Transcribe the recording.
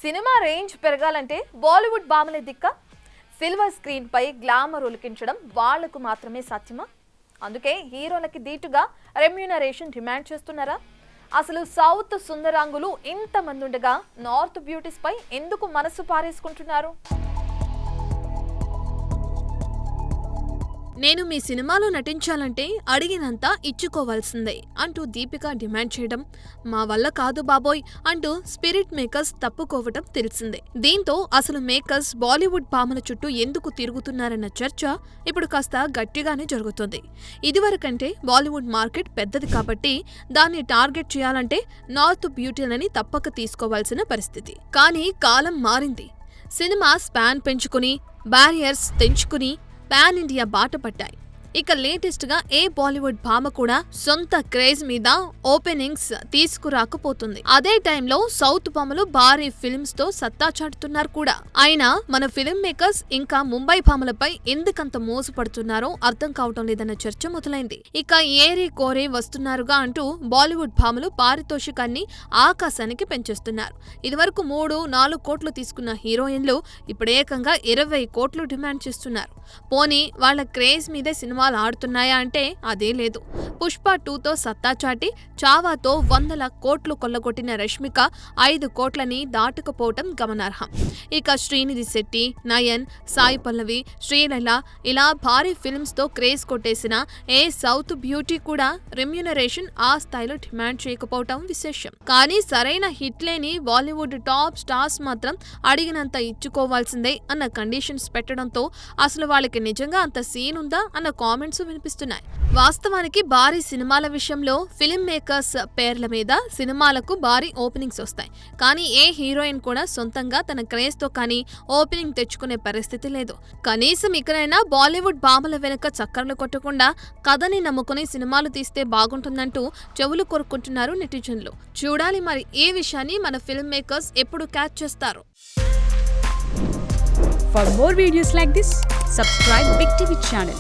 Cinema range పెరగాలంటే Bollywood భామలే దిక్క. Silver screen పై glamour ఒలికించడం వాళ్లకు మాత్రమే సాధ్యమా? అందుకే హీరోలకి దీటుగా రెమ్యూనరేషన్ డిమాండ్ చేస్తున్నారా? అసలు సౌత్ సుందరాంగులు ఇంతమంది ఉండగా నార్త్ బ్యూటీస్ పై ఎందుకు మనసు పారేసుకుంటున్నారు? నేను మీ సినిమాలో నటించాలంటే అడిగినంత ఇచ్చుకోవాల్సిందే అంటూ దీపిక డిమాండ్ చేయడం, మా వల్ల కాదు బాబోయ్ అంటూ స్పిరిట్ మేకర్స్ తప్పుకోవటం తెలిసిందే. దీంతో అసలు మేకర్స్ బాలీవుడ్ భామల చుట్టూ ఎందుకు తిరుగుతున్నారన్న చర్చ ఇప్పుడు కాస్త గట్టిగానే జరుగుతుంది. ఇదివరకంటే బాలీవుడ్ మార్కెట్ పెద్దది కాబట్టి దాన్ని టార్గెట్ చేయాలంటే నార్త్ బ్యూటీలని తప్పక తీసుకోవాల్సిన పరిస్థితి. కానీ కాలం మారింది. సినిమా స్పాన్ పెంచుకుని బ్యారియర్స్ తెంచుకుని పాన్ ఇండియా బాట పట్టాయి. ఇక లేటెస్ట్ గా ఏ బాలీవుడ్ భామ కూడా సొంత క్రేజ్ మీద ఓపెనింగ్స్ తీసుకురాకపోతుంది. అదే టైంలో సౌత్ భామలు భారీ ఫిల్మ్స్ తో సత్తా చాటుతున్నారు కూడా. అయినా మన ఫిల్మ్ మేకర్స్ ఇంకా ముంబై భామలపై ఎందుకంత మోసపడుతున్నారో అర్థం కావటం లేదన్న చర్చ మొదలైంది. ఇక ఏరే కోరే వస్తున్నారుగా అంటూ బాలీవుడ్ భామలు పారితోషికాన్ని ఆకాశానికి పెంచేస్తున్నారు. ఇదివరకు 3-4 కోట్లు తీసుకున్న హీరోయిన్లు ఇప్పుడు ఏకంగా 20 కోట్లు డిమాండ్ చేస్తున్నారు. పోనీ వాళ్ల క్రేజ్ మీదే సినిమాలు ఆడుతున్నాయా అంటే అదే లేదు. పుష్ప 2తో సత్తా చాటి చావాతో 100 కోట్లు కొల్లగొట్టిన రష్మిక 5 కోట్లని దాటుకుపోవటం గమనార్హం. ఇక శ్రీనిధి శెట్టి, నయన్, సాయి పల్లవి, శ్రీలీల ఇలా భారీ ఫిల్మ్స్ తో క్రేజ్ కొట్టేసిన ఏ సౌత్ బ్యూటీ కూడా రెమ్యూనరేషన్ ఆ స్థాయిలో డిమాండ్ చేయకపోవటం విశేషం. కానీ సరైన హిట్ లేని బాలీవుడ్ టాప్ స్టార్స్ మాత్రం అడిగినంత ఇచ్చుకోవాల్సిందే అన్న కండిషన్స్ పెట్టడంతో అసలు వాళ్ళకి నిజంగా అంత సీన్ ఉందా అన్న కామెంట్స్ వినిపిస్తున్నాయి. వాస్తవానికి భారీ సినిమాల విషయంలో ఫిల్మ్ మేకర్స్ పేర్ల మీద సినిమాలకు భారీ ఓపెనింగ్స్ వస్తాయి. కానీ ఏ హీరోయిన్ కూడా సొంతంగా తన క్రేజ్ తో కానీ ఓపెనింగ్ తెచ్చుకునే పరిస్థితి లేదు. కనీసం ఇకనైనా బాలీవుడ్ భామల వెనుక చక్కర్లు కొట్టకుండా కథని నమ్ముకుని సినిమాలు తీస్తే బాగుంటుందంటూ చెవులు కొరుక్కుంటున్నారు నెటిజన్లు. చూడాలి మరి ఈ విషయాన్ని మన ఫిల్మ్ మేకర్స్ ఎప్పుడు క్యాచ్ చేస్తారు. For more videos like this, subscribe Big TV channel.